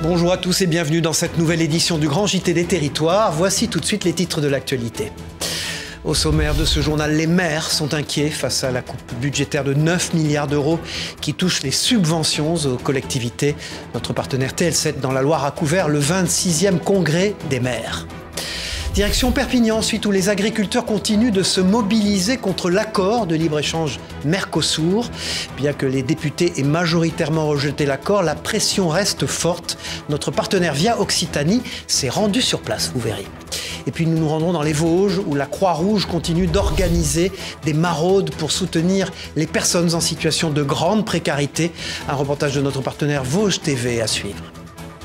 Bonjour à tous et bienvenue dans cette nouvelle édition du Grand JT des Territoires. Voici tout de suite les titres de l'actualité. Au sommaire de ce journal, les maires sont inquiets face à la coupe budgétaire de 9 milliards d'euros qui touche les subventions aux collectivités. Notre partenaire TL7 dans la Loire a couvert le 26e congrès des maires. Direction Perpignan, ensuite, où les agriculteurs continuent de se mobiliser contre l'accord de libre-échange Mercosur. Bien que les députés aient majoritairement rejeté l'accord, la pression reste forte. Notre partenaire Via Occitanie s'est rendu sur place, vous verrez. Et puis nous nous rendrons dans les Vosges, où la Croix-Rouge continue d'organiser des maraudes pour soutenir les personnes en situation de grande précarité. Un reportage de notre partenaire Vosges TV à suivre.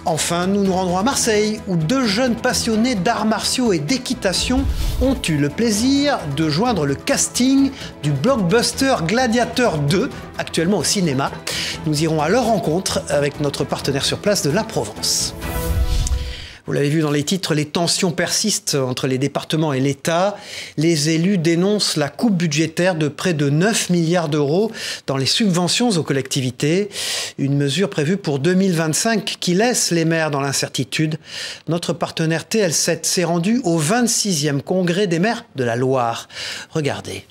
Enfin, nous nous rendrons à Marseille, où 2 jeunes passionnés d'arts martiaux et d'équitation ont eu le plaisir de joindre le casting du blockbuster Gladiateur 2, actuellement au cinéma. Nous irons à leur rencontre avec notre partenaire sur place de la Provence. Vous l'avez vu dans les titres, les tensions persistent entre les départements et l'État. Les élus dénoncent la coupe budgétaire de près de 9 milliards d'euros dans les subventions aux collectivités. Une mesure prévue pour 2025 qui laisse les maires dans l'incertitude. Notre partenaire TL7 s'est rendu au 26e congrès des maires de la Loire. Regardez.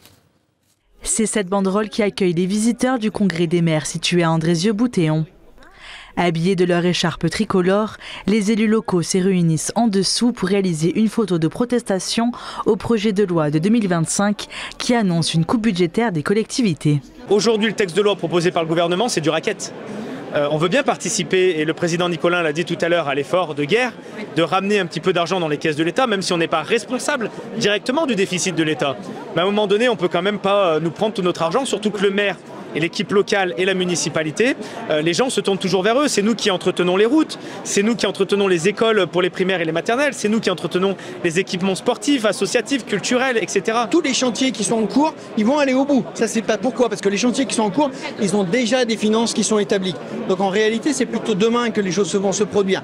C'est cette banderole qui accueille les visiteurs du congrès des maires situé à Andrézieux-Boutéon. Habillés de leur écharpe tricolore, les élus locaux se réunissent en dessous pour réaliser une photo de protestation au projet de loi de 2025 qui annonce une coupe budgétaire des collectivités. Aujourd'hui, le texte de loi proposé par le gouvernement, c'est du racket. On veut bien participer, et le président Nicolin l'a dit tout à l'heure, à l'effort de guerre, de ramener un petit peu d'argent dans les caisses de l'État, même si on n'est pas responsable directement du déficit de l'État. Mais à un moment donné, on ne peut quand même pas nous prendre tout notre argent, surtout que le maire et l'équipe locale et la municipalité, les gens se tournent toujours vers eux. C'est nous qui entretenons les routes, c'est nous qui entretenons les écoles pour les primaires et les maternelles, c'est nous qui entretenons les équipements sportifs, associatifs, culturels, etc. Tous les chantiers qui sont en cours, ils vont aller au bout. Ça, c'est pas pourquoi, parce que les chantiers qui sont en cours, ils ont déjà des finances qui sont établies. Donc en réalité, c'est plutôt demain que les choses vont se produire.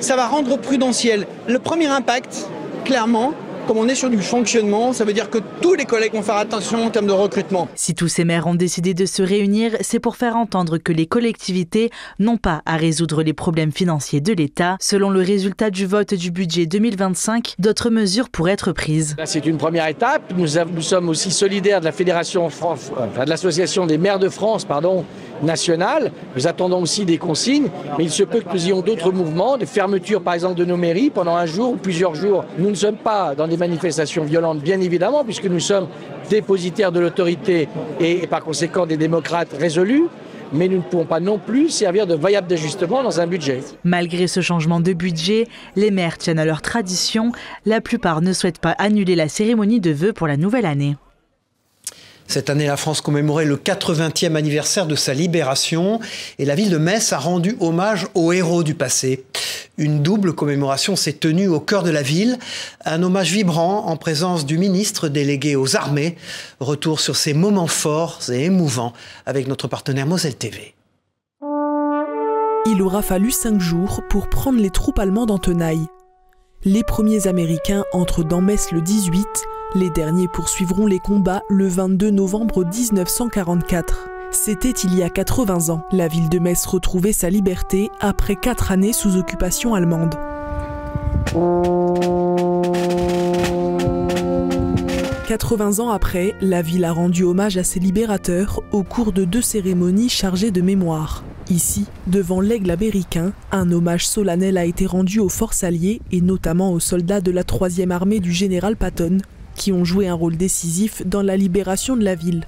Ça va rendre prudentiel. Le premier impact, clairement, comme on est sur du fonctionnement, ça veut dire que tous les collègues vont faire attention en termes de recrutement. Si tous ces maires ont décidé de se réunir, c'est pour faire entendre que les collectivités n'ont pas à résoudre les problèmes financiers de l'État. Selon le résultat du vote du budget 2025, d'autres mesures pourraient être prises. C'est une première étape. Nous sommes aussi solidaires de la Fédération de l'Association des maires de France, nationale. Nous attendons aussi des consignes, mais il se peut que nous ayons d'autres mouvements, des fermetures par exemple de nos mairies pendant un jour ou plusieurs jours. Nous ne sommes pas dans des manifestations violentes, bien évidemment, puisque nous sommes dépositaires de l'autorité et par conséquent des démocrates résolus. Mais nous ne pouvons pas non plus servir de variable d'ajustement dans un budget. Malgré ce changement de budget, les maires tiennent à leur tradition. La plupart ne souhaitent pas annuler la cérémonie de vœux pour la nouvelle année. Cette année, la France commémorait le 80e anniversaire de sa libération et la ville de Metz a rendu hommage aux héros du passé. Une double commémoration s'est tenue au cœur de la ville, un hommage vibrant en présence du ministre délégué aux armées. Retour sur ces moments forts et émouvants avec notre partenaire Moselle TV. Il aura fallu 5 jours pour prendre les troupes allemandes en tenaille. Les premiers Américains entrent dans Metz le 18, les derniers poursuivront les combats le 22 novembre 1944. C'était il y a 80 ans. La ville de Metz retrouvait sa liberté après 4 années sous occupation allemande. 80 ans après, la ville a rendu hommage à ses libérateurs au cours de 2 cérémonies chargées de mémoire. Ici, devant l'Aigle américain, un hommage solennel a été rendu aux forces alliées et notamment aux soldats de la 3e armée du général Patton, qui ont joué un rôle décisif dans la libération de la ville.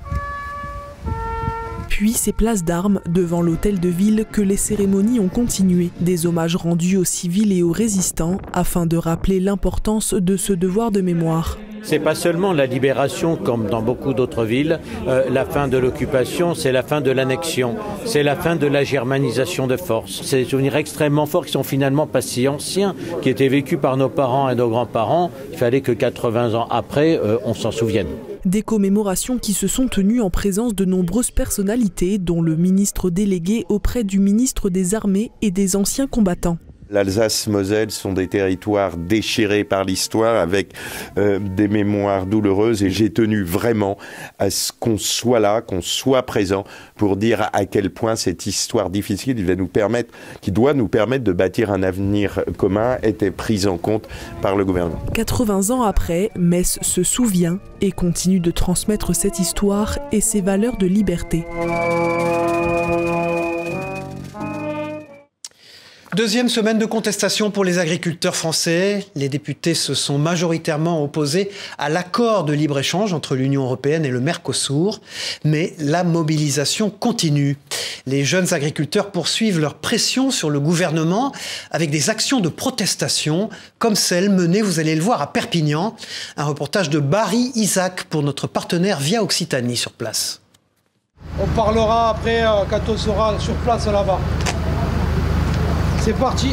Puis c'est place d'Armes, devant l'hôtel de ville, que les cérémonies ont continué. Des hommages rendus aux civils et aux résistants, afin de rappeler l'importance de ce devoir de mémoire. C'est pas seulement la libération, comme dans beaucoup d'autres villes, la fin de l'occupation, c'est la fin de l'annexion, c'est la fin de la germanisation de force. C'est des souvenirs extrêmement forts qui sont finalement pas si anciens, qui étaient vécus par nos parents et nos grands-parents. Il fallait que 80 ans après, on s'en souvienne. Des commémorations qui se sont tenues en présence de nombreuses personnalités, dont le ministre délégué auprès du ministre des Armées et des anciens combattants. L'Alsace-Moselle sont des territoires déchirés par l'histoire avec des mémoires douloureuses et j'ai tenu vraiment à ce qu'on soit là, qu'on soit présent pour dire à quel point cette histoire difficile qui doit nous permettre de bâtir un avenir commun était prise en compte par le gouvernement. 80 ans après, Metz se souvient et continue de transmettre cette histoire et ses valeurs de liberté. Deuxième semaine de contestation pour les agriculteurs français. Les députés se sont majoritairement opposés à l'accord de libre-échange entre l'Union européenne et le Mercosur. Mais la mobilisation continue. Les jeunes agriculteurs poursuivent leur pression sur le gouvernement avec des actions de protestation comme celle menée, vous allez le voir, à Perpignan. Un reportage de Barry Isaac pour notre partenaire Via Occitanie sur place. On parlera après quand on sera sur place là-bas. C'est parti.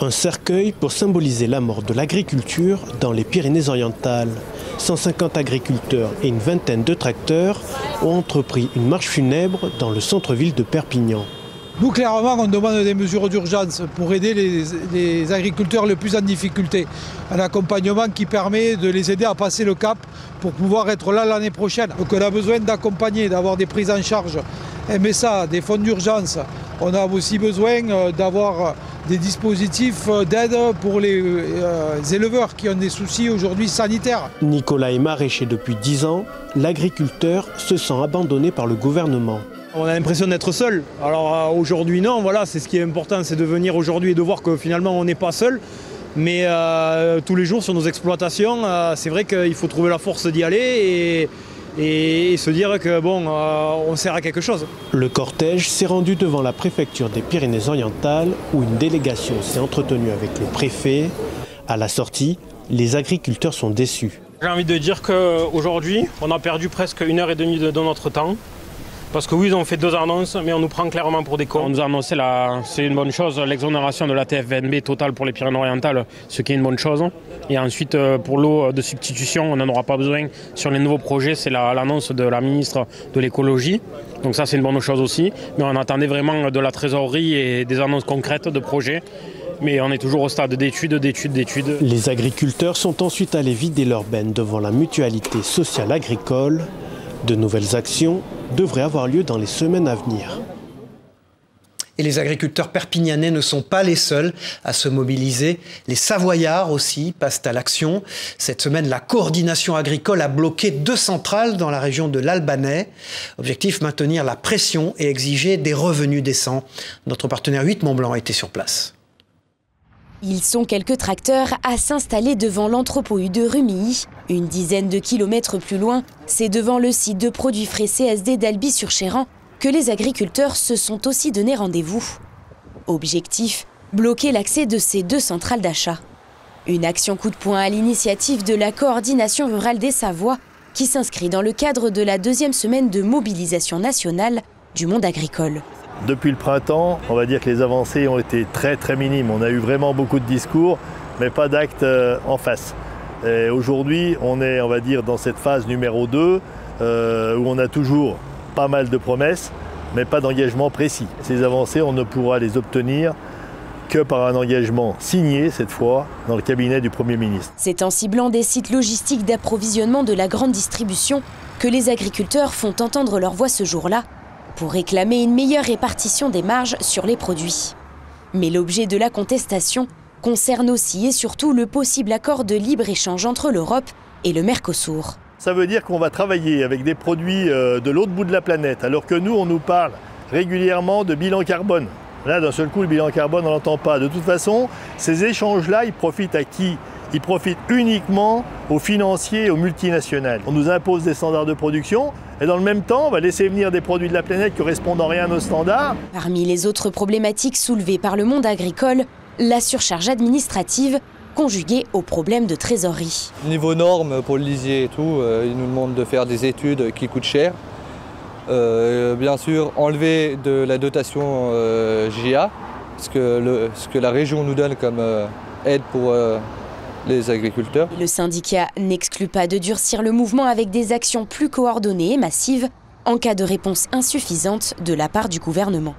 Un cercueil pour symboliser la mort de l'agriculture dans les Pyrénées-Orientales. 150 agriculteurs et une vingtaine de tracteurs ont entrepris une marche funèbre dans le centre-ville de Perpignan. Nous, clairement, on demande des mesures d'urgence pour aider les agriculteurs les plus en difficulté. Un accompagnement qui permet de les aider à passer le cap pour pouvoir être là l'année prochaine. Donc on a besoin d'accompagner, d'avoir des prises en charge, MSA, des fonds d'urgence. On a aussi besoin d'avoir des dispositifs d'aide pour les éleveurs qui ont des soucis aujourd'hui sanitaires. Nicolas est maraîcher depuis 10 ans. L'agriculteur se sent abandonné par le gouvernement. On a l'impression d'être seul. Alors aujourd'hui non, voilà, c'est ce qui est important, c'est de venir aujourd'hui et de voir que finalement on n'est pas seul. Mais tous les jours sur nos exploitations, c'est vrai qu'il faut trouver la force d'y aller et se dire que bon, on sert à quelque chose. Le cortège s'est rendu devant la préfecture des Pyrénées-Orientales où une délégation s'est entretenue avec le préfet. À la sortie, les agriculteurs sont déçus. J'ai envie de dire qu'aujourd'hui, on a perdu presque 1h30 de notre temps. Parce que oui, ils ont fait 2 annonces, mais on nous prend clairement pour des cons. On nous a annoncé, c'est une bonne chose, l'exonération de la TFNB totale pour les Pyrénées-Orientales, ce qui est une bonne chose. Et ensuite, pour l'eau de substitution, on n'en aura pas besoin. Sur les nouveaux projets, c'est l'annonce de la ministre de l'écologie. Donc ça, c'est une bonne chose aussi. Mais on attendait vraiment de la trésorerie et des annonces concrètes de projets. Mais on est toujours au stade d'études. Les agriculteurs sont ensuite allés vider leurs bennes devant la mutualité sociale agricole. De nouvelles actions devraient avoir lieu dans les semaines à venir. Et les agriculteurs perpignanais ne sont pas les seuls à se mobiliser. Les Savoyards aussi passent à l'action. Cette semaine, la coordination agricole a bloqué 2 centrales dans la région de l'Albanais. Objectif, maintenir la pression et exiger des revenus décents. Notre partenaire 8 Mont-Blanc était sur place. Ils sont quelques tracteurs à s'installer devant l'entrepôt U de Rumilly. Une dizaine de kilomètres plus loin, c'est devant le site de produits frais CSD d'Albi-sur-Chéran que les agriculteurs se sont aussi donné rendez-vous. Objectif, bloquer l'accès de ces 2 centrales d'achat. Une action coup de poing à l'initiative de la coordination rurale des Savoies qui s'inscrit dans le cadre de la 2e semaine de mobilisation nationale du monde agricole. Depuis le printemps, on va dire que les avancées ont été très minimes. On a eu vraiment beaucoup de discours, mais pas d'actes en face. Aujourd'hui, on est, on va dire, dans cette phase numéro 2, où on a toujours pas mal de promesses, mais pas d'engagement précis. Ces avancées, on ne pourra les obtenir que par un engagement signé, cette fois, dans le cabinet du Premier ministre. C'est en ciblant des sites logistiques d'approvisionnement de la grande distribution que les agriculteurs font entendre leur voix ce jour-là, pour réclamer une meilleure répartition des marges sur les produits. Mais l'objet de la contestation concerne aussi et surtout le possible accord de libre-échange entre l'Europe et le Mercosur. Ça veut dire qu'on va travailler avec des produits de l'autre bout de la planète, alors que nous, on nous parle régulièrement de bilan carbone. Là, d'un seul coup, le bilan carbone, on n'entend pas. De toute façon, ces échanges-là, ils profitent à qui ? Ils profitent uniquement aux financiers et aux multinationales. On nous impose des standards de production et dans le même temps, on va laisser venir des produits de la planète qui correspondent en rien à nos standards. Parmi les autres problématiques soulevées par le monde agricole, la surcharge administrative conjuguée aux problèmes de trésorerie. Niveau normes pour le lisier et tout, ils nous demandent de faire des études qui coûtent cher. Bien sûr, enlever de la dotation GIA, ce que la région nous donne comme aide pour les agriculteurs. Le syndicat n'exclut pas de durcir le mouvement avec des actions plus coordonnées et massives en cas de réponse insuffisante de la part du gouvernement.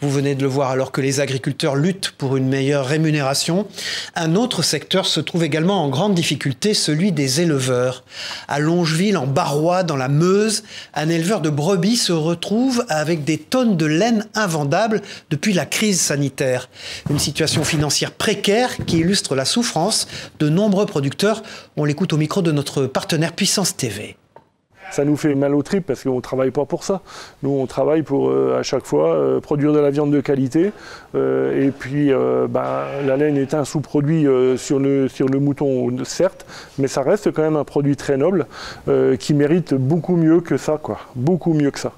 Vous venez de le voir, alors que les agriculteurs luttent pour une meilleure rémunération, un autre secteur se trouve également en grande difficulté, celui des éleveurs. À Longeville, en Barrois, dans la Meuse, un éleveur de brebis se retrouve avec des tonnes de laine invendables depuis la crise sanitaire. Une situation financière précaire qui illustre la souffrance de nombreux producteurs. On l'écoute au micro de notre partenaire Puissance TV. Ça nous fait mal aux tripes parce qu'on ne travaille pas pour ça. Nous, on travaille pour, à chaque fois, produire de la viande de qualité. Et puis, la laine est un sous-produit sur le mouton, certes, mais ça reste quand même un produit très noble qui mérite beaucoup mieux que ça, quoi. Beaucoup mieux que ça.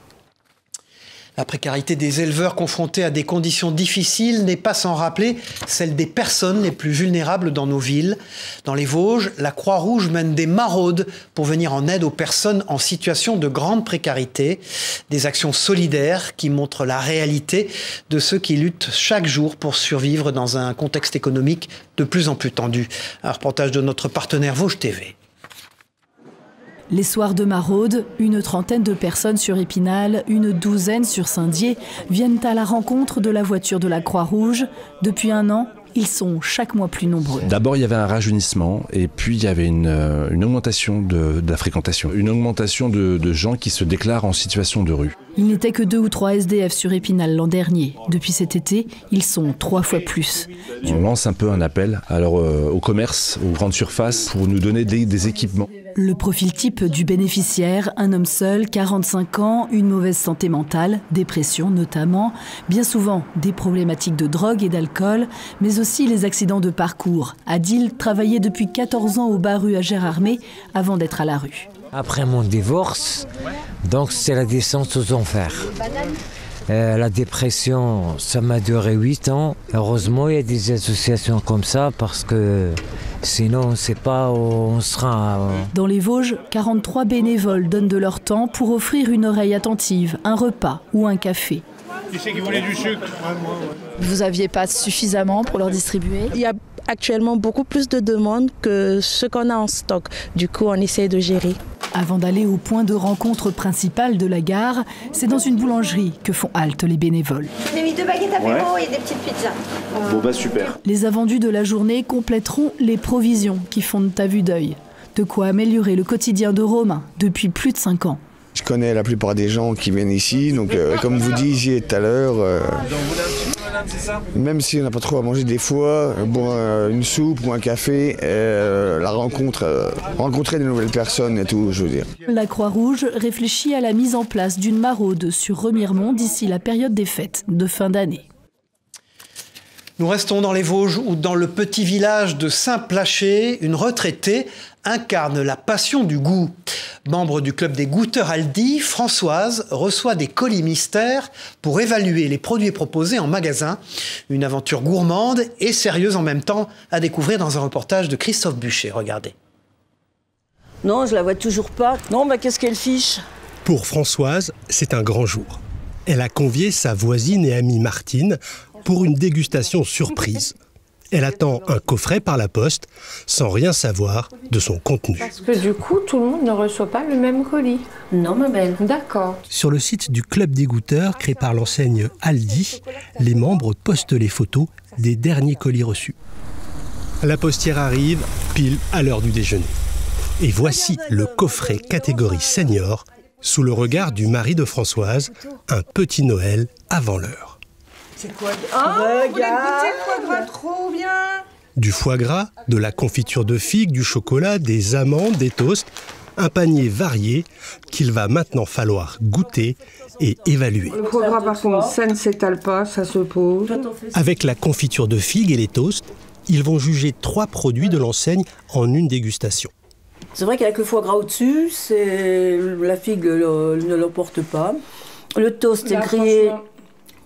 La précarité des éleveurs confrontés à des conditions difficiles n'est pas sans rappeler celle des personnes les plus vulnérables dans nos villes. Dans les Vosges, la Croix-Rouge mène des maraudes pour venir en aide aux personnes en situation de grande précarité. Des actions solidaires qui montrent la réalité de ceux qui luttent chaque jour pour survivre dans un contexte économique de plus en plus tendu. Un reportage de notre partenaire Vosges TV. Les soirs de maraude, une trentaine de personnes sur Épinal, une douzaine sur Saint-Dié viennent à la rencontre de la voiture de la Croix-Rouge. Depuis un an, ils sont chaque mois plus nombreux. D'abord, il y avait un rajeunissement et puis il y avait une augmentation de la fréquentation, une augmentation de gens qui se déclarent en situation de rue. Il n'était que 2 ou 3 SDF sur Épinal l'an dernier. Depuis cet été, ils sont 3 fois plus. On lance un peu un appel alors, au commerce, aux grandes surfaces pour nous donner des équipements. Le profil type du bénéficiaire, un homme seul, 45 ans, une mauvaise santé mentale, dépression notamment, bien souvent des problématiques de drogue et d'alcool, mais aussi les accidents de parcours. Adil travaillait depuis 14 ans au Bar-Rue à Gérardmer avant d'être à la rue. Après mon divorce, donc c'est la descente aux enfers. La dépression, ça m'a duré 8 ans. Heureusement, il y a des associations comme ça parce que sinon, on ne sait pas où on sera. Dans les Vosges, 43 bénévoles donnent de leur temps pour offrir une oreille attentive, un repas ou un café. Qui c'est qui voulait du sucre? Vous n'aviez pas suffisamment pour leur distribuer? Il y a actuellement beaucoup plus de demandes que ce qu'on a en stock. Du coup, on essaie de gérer. Avant d'aller au point de rencontre principal de la gare, c'est dans une boulangerie que font halte les bénévoles. J'ai mis 2 baguettes apéro et des petites pizzas. Bon bah super. Les invendus de la journée compléteront les provisions qui fondent à vue d'œil. De quoi améliorer le quotidien de Romain depuis plus de 5 ans. Je connais la plupart des gens qui viennent ici, donc comme vous disiez tout à l'heure, même si on n'a pas trop à manger des fois, une soupe ou un café, rencontrer de nouvelles personnes et tout, je veux dire. La Croix-Rouge réfléchit à la mise en place d'une maraude sur Remiremont d'ici la période des fêtes de fin d'année. Nous restons dans les Vosges où, dans le petit village de Saint-Plaché, une retraitée incarne la passion du goût. Membre du club des goûteurs Aldi, Françoise reçoit des colis mystères pour évaluer les produits proposés en magasin. Une aventure gourmande et sérieuse en même temps à découvrir dans un reportage de Christophe Buchet. Regardez. Non, je la vois toujours pas. Non, bah qu'est-ce qu'elle fiche? Pour Françoise, c'est un grand jour. Elle a convié sa voisine et amie Martine pour une dégustation surprise. Elle attend un coffret par la poste, sans rien savoir de son contenu. Parce que du coup, tout le monde ne reçoit pas le même colis. Non, ma belle. D'accord. Sur le site du club des goûteurs, créé par l'enseigne Aldi, les membres postent les photos des derniers colis reçus. La postière arrive pile à l'heure du déjeuner. Et voici le coffret catégorie senior, sous le regard du mari de Françoise, un petit Noël avant l'heure. C'est quoi? Oh, vous voulez goûter le foie gras, trop bien! Du foie gras, de la confiture de figues, du chocolat, des amandes, des toasts, un panier varié qu'il va maintenant falloir goûter et évaluer. Le foie gras, par contre, ça ne s'étale pas, ça se pose. Avec la confiture de figues et les toasts, ils vont juger 3 produits de l'enseigne en une dégustation. C'est vrai qu'avec le foie gras au-dessus, la figue ne l'emporte pas. Le toast est grillé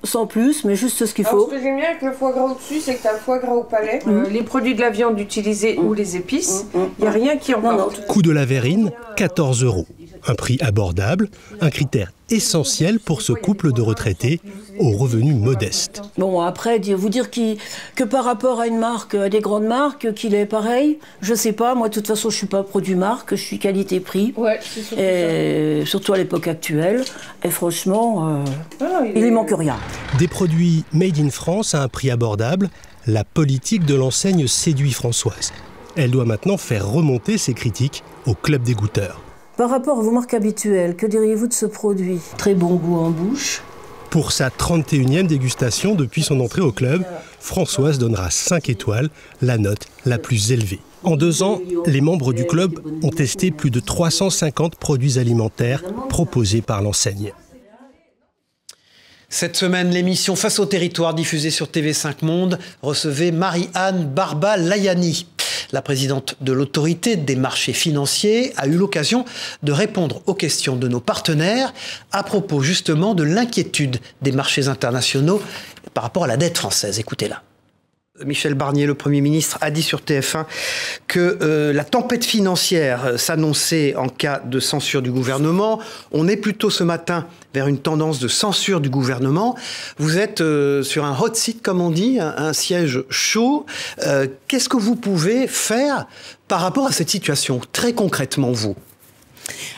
sans plus, mais juste ce qu'il faut. Ce que j'aime bien avec le foie gras au-dessus, c'est que tu as le foie gras au palais, les produits de la viande utilisés ou les épices, il n'y a rien qui emporte. Coût de la verrine, 14 €. Un prix abordable, un critère essentiel pour ce couple de retraités aux revenus modestes. Bon, après, vous dire que par rapport à une marque, à des grandes marques, qu'il est pareil, je sais pas. Moi, de toute façon, je suis pas produit marque, je suis qualité-prix. Ouais, c'est surtout ça. Surtout à l'époque actuelle. Et franchement, il ne manque rien. Des produits made in France à un prix abordable, la politique de l'enseigne séduit Françoise. Elle doit maintenant faire remonter ses critiques au club des goûteurs. Par rapport à vos marques habituelles, que diriez-vous de ce produit? Très bon goût en bouche. Pour sa 31e dégustation depuis son entrée au club, Françoise donnera 5 étoiles, la note la plus élevée. En 2 ans, les membres du club ont testé plus de 350 produits alimentaires proposés par l'enseigne. Cette semaine, l'émission Face au territoire diffusée sur TV5 Monde recevait Marie-Anne Barba-Layani. La présidente de l'autorité des marchés financiers a eu l'occasion de répondre aux questions de nos partenaires à propos justement de l'inquiétude des marchés internationaux par rapport à la dette française. Écoutez-la. Michel Barnier, le Premier ministre, a dit sur TF1 que la tempête financière s'annonçait en cas de censure du gouvernement. On est plutôt ce matin vers une tendance de censure du gouvernement. Vous êtes sur un hot seat, comme on dit, un siège chaud. Qu'est-ce que vous pouvez faire par rapport à cette situation, très concrètement, vous?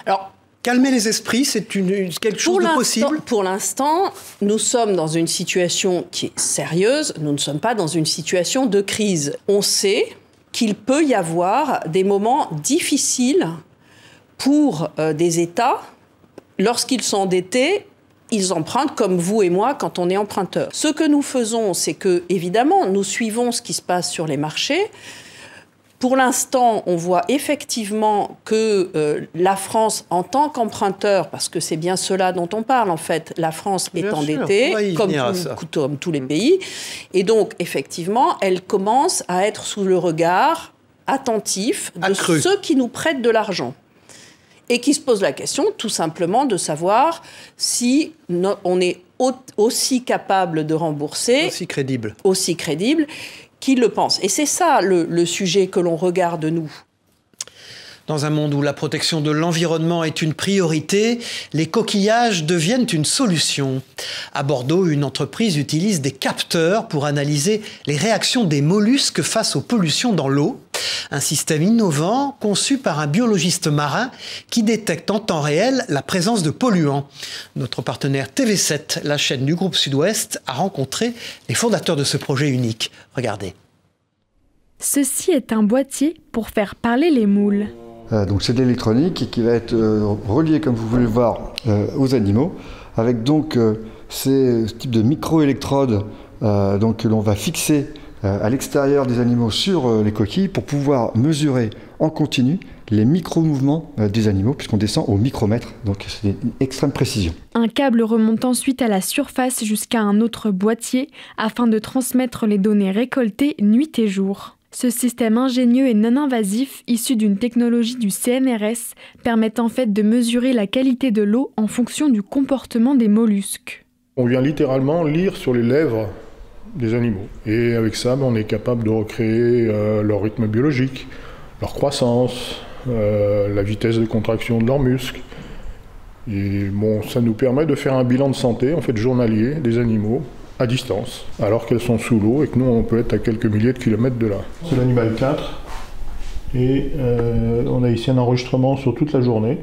Alors, calmer les esprits, c'est quelque chose de possible? Pour l'instant, nous sommes dans une situation qui est sérieuse. Nous ne sommes pas dans une situation de crise. On sait qu'il peut y avoir des moments difficiles pour des États. Lorsqu'ils sont endettés, ils empruntent comme vous et moi quand on est emprunteur. Ce que nous faisons, c'est que, évidemment, nous suivons ce qui se passe sur les marchés. Pour l'instant, on voit effectivement que la France, en tant qu'emprunteur, parce que c'est bien cela dont on parle en fait, la France est endettée, comme tous les pays, et donc effectivement, elle commence à être sous le regard attentif de ceux qui nous prêtent de l'argent. Et qui se posent la question tout simplement de savoir si on est aussi capable de rembourser, aussi crédible, qu'ils le pensent. Et c'est ça le sujet que l'on regarde, nous. Dans un monde où la protection de l'environnement est une priorité, les coquillages deviennent une solution. À Bordeaux, une entreprise utilise des capteurs pour analyser les réactions des mollusques face aux pollutions dans l'eau. Un système innovant conçu par un biologiste marin qui détecte en temps réel la présence de polluants. Notre partenaire TV7, la chaîne du groupe Sud-Ouest, a rencontré les fondateurs de ce projet unique. Regardez. Ceci est un boîtier pour faire parler les moules. Donc c'est de l'électronique qui va être relié, comme vous voulez le voir, aux animaux, avec donc ces types de micro-électrodes que l'on va fixer à l'extérieur des animaux sur les coquilles pour pouvoir mesurer en continu les micro-mouvements des animaux, puisqu'on descend au micromètre, donc c'est une extrême précision. Un câble remonte ensuite à la surface jusqu'à un autre boîtier afin de transmettre les données récoltées nuit et jour. Ce système ingénieux et non invasif, issu d'une technologie du CNRS, permet en fait de mesurer la qualité de l'eau en fonction du comportement des mollusques. On vient littéralement lire sur les lèvres des animaux. Et avec ça, on est capable de recréer leur rythme biologique, leur croissance, la vitesse de contraction de leurs muscles. Et bon, ça nous permet de faire un bilan de santé, en fait, journalier des animaux à distance, alors qu'elles sont sous l'eau et que nous, on peut être à quelques milliers de kilomètres de là. C'est l'animal 4. Et on a ici un enregistrement sur toute la journée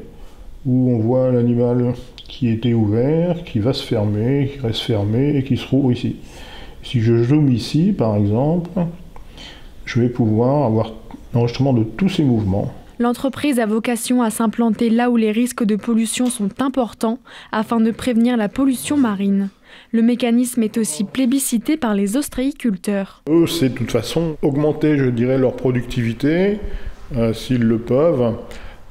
où on voit l'animal qui était ouvert, qui va se fermer, qui reste fermé et qui se rouvre ici. Si je zoome ici, par exemple, je vais pouvoir avoir l'enregistrement de tous ces mouvements. L'entreprise a vocation à s'implanter là où les risques de pollution sont importants afin de prévenir la pollution marine. Le mécanisme est aussi plébiscité par les ostréiculteurs. Eux, c'est de toute façon augmenter, je dirais, leur productivité, s'ils le peuvent,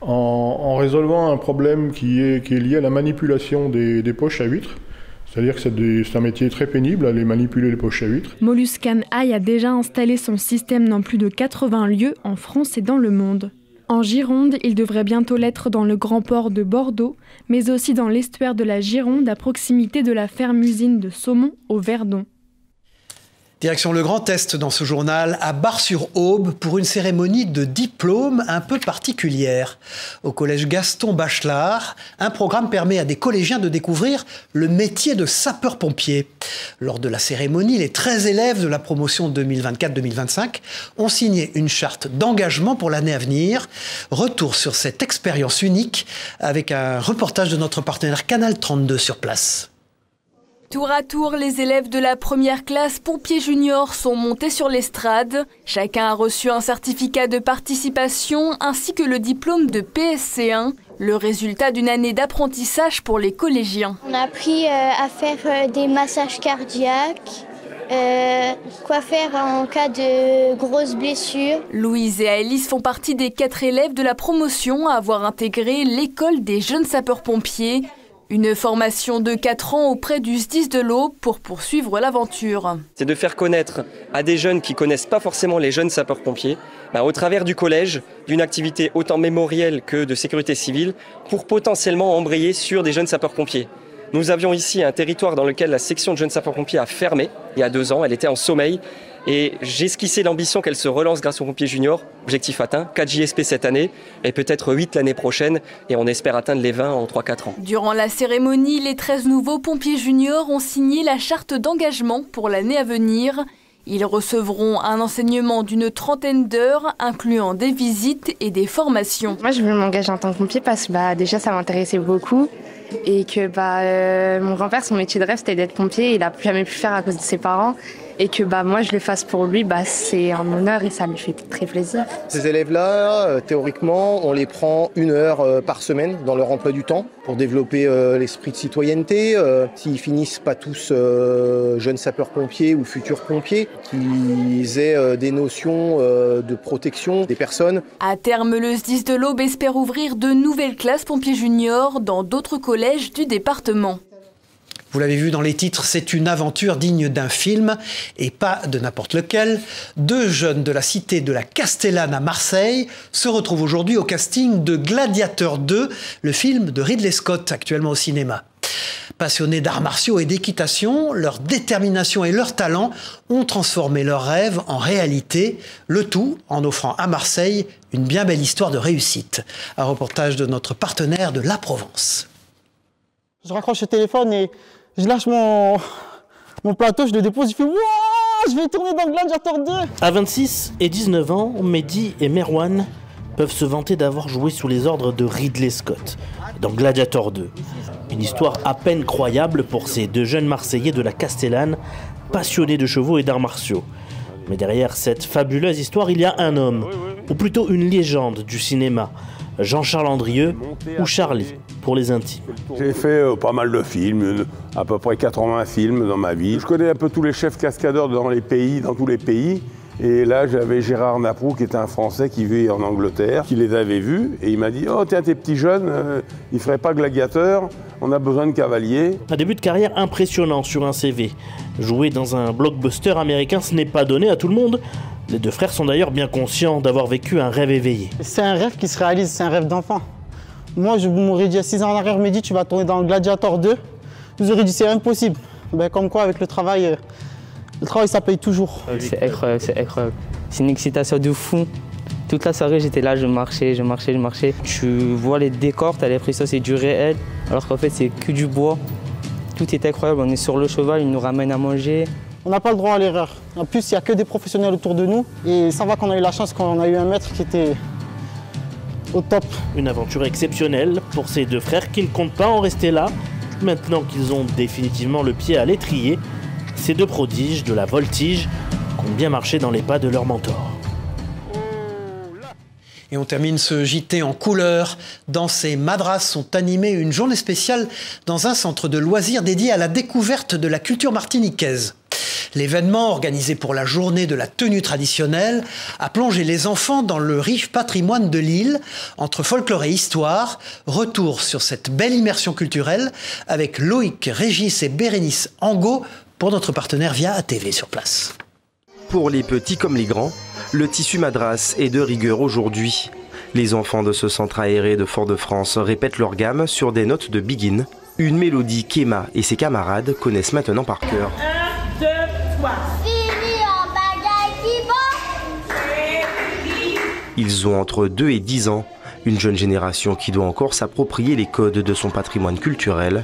en résolvant un problème qui est lié à la manipulation des poches à huîtres. C'est-à-dire que c'est un métier très pénible, aller manipuler les poches à huîtres. Molluscan Eye a déjà installé son système dans plus de 80 lieux en France et dans le monde. En Gironde, il devrait bientôt l'être dans le grand port de Bordeaux, mais aussi dans l'estuaire de la Gironde à proximité de la ferme-usine de saumon au Verdon. Direction le Grand Est dans ce journal, à Bar-sur-Aube, pour une cérémonie de diplôme un peu particulière. Au collège Gaston Bachelard, un programme permet à des collégiens de découvrir le métier de sapeur-pompier. Lors de la cérémonie, les 13 élèves de la promotion 2024-2025 ont signé une charte d'engagement pour l'année à venir. Retour sur cette expérience unique avec un reportage de notre partenaire Canal 32 sur place. Tour à tour, les élèves de la première classe pompiers juniors sont montés sur l'estrade. Chacun a reçu un certificat de participation ainsi que le diplôme de PSC1, le résultat d'une année d'apprentissage pour les collégiens. On a appris à faire des massages cardiaques, quoi faire en cas de grosses blessures. Louise et Alice font partie des 4 élèves de la promotion à avoir intégré l'école des jeunes sapeurs-pompiers. Une formation de 4 ans auprès du SDIS de l'Aube pour poursuivre l'aventure. C'est de faire connaître à des jeunes qui ne connaissent pas forcément les jeunes sapeurs-pompiers, au travers du collège, d'une activité autant mémorielle que de sécurité civile, pour potentiellement embrayer sur des jeunes sapeurs-pompiers. Nous avions ici un territoire dans lequel la section de jeunes sapeurs-pompiers a fermé il y a 2 ans, elle était en sommeil. Et j'ai esquissé l'ambition qu'elle se relance grâce aux pompiers juniors. Objectif atteint, 4 JSP cette année et peut-être 8 l'année prochaine. Et on espère atteindre les 20 en 3-4 ans. Durant la cérémonie, les 13 nouveaux pompiers juniors ont signé la charte d'engagement pour l'année à venir. Ils recevront un enseignement d'une 30aine d'heures, incluant des visites et des formations. Moi, je veux m'engager en tant que pompier parce que déjà, ça m'intéressait beaucoup. Et que mon grand-père, son métier de rêve, c'était d'être pompier. Il n'a jamais pu faire à cause de ses parents. Et que moi je le fasse pour lui, c'est un honneur et ça lui fait très plaisir. Ces élèves-là, théoriquement, on les prend 1 heure par semaine dans leur emploi du temps pour développer l'esprit de citoyenneté. S'ils finissent pas tous jeunes sapeurs-pompiers ou futurs pompiers, qu'ils aient des notions de protection des personnes. À terme, le SDIS de l'Aube espère ouvrir de nouvelles classes pompiers juniors dans d'autres collèges du département. Vous l'avez vu dans les titres, c'est une aventure digne d'un film, et pas de n'importe lequel. 2 jeunes de la cité de la Castellane à Marseille se retrouvent aujourd'hui au casting de Gladiateur 2, le film de Ridley Scott, actuellement au cinéma. Passionnés d'arts martiaux et d'équitation, leur détermination et leur talent ont transformé leurs rêves en réalité, le tout en offrant à Marseille une bien belle histoire de réussite. Un reportage de notre partenaire de La Provence. Je raccroche le téléphone et je lâche mon plateau, je le dépose, je fais « Wouah, je vais tourner dans Gladiator 2 !» À 26 et 19 ans, Mehdi et Merwan peuvent se vanter d'avoir joué sous les ordres de Ridley Scott dans Gladiator 2. Une histoire à peine croyable pour ces 2 jeunes Marseillais de la Castellane, passionnés de chevaux et d'arts martiaux. Mais derrière cette fabuleuse histoire, il y a un homme, ou plutôt une légende du cinéma, Jean-Charles Andrieux, ou Charlie, pour les intimes. J'ai fait pas mal de films, à peu près 80 films dans ma vie. Je connais un peu tous les chefs cascadeurs dans tous les pays. Et là, j'avais Gérard Naprou, qui était un Français qui vivait en Angleterre, qui les avait vus. Et il m'a dit « Oh, tiens, tes petits jeunes, ils ne feraient pas gladiateurs, on a besoin de cavaliers. » Un début de carrière impressionnant sur un CV. Jouer dans un blockbuster américain, ce n'est pas donné à tout le monde. Les 2 frères sont d'ailleurs bien conscients d'avoir vécu un rêve éveillé. C'est un rêve qui se réalise, c'est un rêve d'enfant. Moi, je m'aurais dit à 6 ans en arrière, Mehdi, tu vas tourner dans Gladiator 2. Je vous aurais dit c'est impossible. Comme quoi, avec le travail ça paye toujours. C'est incroyable, c'est incroyable. C'est une excitation de fou. Toute la soirée, j'étais là, je marchais. Tu vois les décors, tu as l'impression que c'est du réel, alors qu'en fait, c'est que du bois. Tout est incroyable, on est sur le cheval, il nous ramène à manger. On n'a pas le droit à l'erreur. En plus, il n'y a que des professionnels autour de nous. Et ça va qu'on a eu la chance qu'on a eu un maître qui était au top. Une aventure exceptionnelle pour ces 2 frères qui ne comptent pas en rester là. Maintenant qu'ils ont définitivement le pied à l'étrier, ces 2 prodiges de la voltige comptent bien marcher dans les pas de leur mentor. Et on termine ce JT en couleur. Dans ces Madras sont animées une journée spéciale dans un centre de loisirs dédié à la découverte de la culture martiniquaise. L'événement, organisé pour la journée de la tenue traditionnelle, a plongé les enfants dans le riche patrimoine de l'île, entre folklore et histoire. Retour sur cette belle immersion culturelle avec Loïc, Régis et Bérénice Angot pour notre partenaire Via ATV sur place. Pour les petits comme les grands, le tissu Madras est de rigueur aujourd'hui. Les enfants de ce centre aéré de Fort-de-France répètent leur gamme sur des notes de Begin, une mélodie qu'Emma et ses camarades connaissent maintenant par cœur. 1, 2, 3. Fini Ils ont entre 2 et 10 ans. Une jeune génération qui doit encore s'approprier les codes de son patrimoine culturel.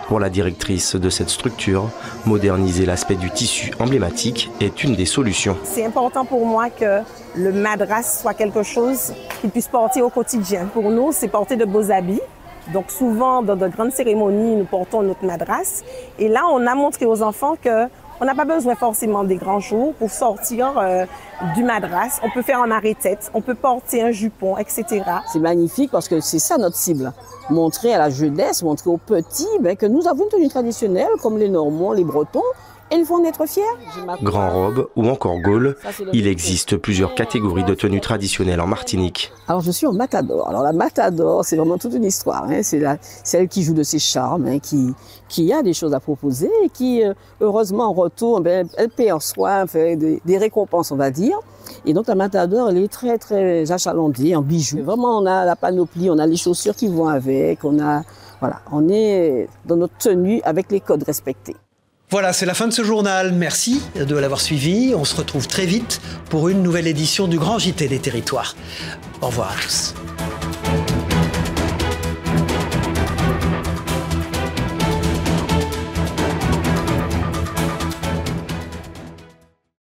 Pour la directrice de cette structure, moderniser l'aspect du tissu emblématique est une des solutions. C'est important pour moi que le madras soit quelque chose qu'ils puissent porter au quotidien. Pour nous, c'est porter de beaux habits. Donc souvent, dans de grandes cérémonies, nous portons notre madras. Et là, on a montré aux enfants qu'on n'a pas besoin forcément des grands jours pour sortir du madras. On peut faire un arrêt-tête, on peut porter un jupon, etc. C'est magnifique parce que c'est ça notre cible. Montrer à la jeunesse, montrer aux petits que nous avons une tenue traditionnelle comme les Normands, les Bretons. Et ils vont en être fiers. Grand robe ou encore gaule, il existe plusieurs catégories de tenues traditionnelles en Martinique. Alors je suis en matador. Alors la matador, c'est vraiment toute une histoire. C'est celle qui joue de ses charmes, qui a des choses à proposer et qui, heureusement, en retour, elle paie en soi, fait des récompenses, on va dire. Et donc la matador, elle est très très achalandée en bijoux. Vraiment, on a la panoplie, on a les chaussures qui vont avec, on est dans notre tenue avec les codes respectés. Voilà, c'est la fin de ce journal. Merci de l'avoir suivi. On se retrouve très vite pour une nouvelle édition du Grand JT des Territoires. Au revoir à tous.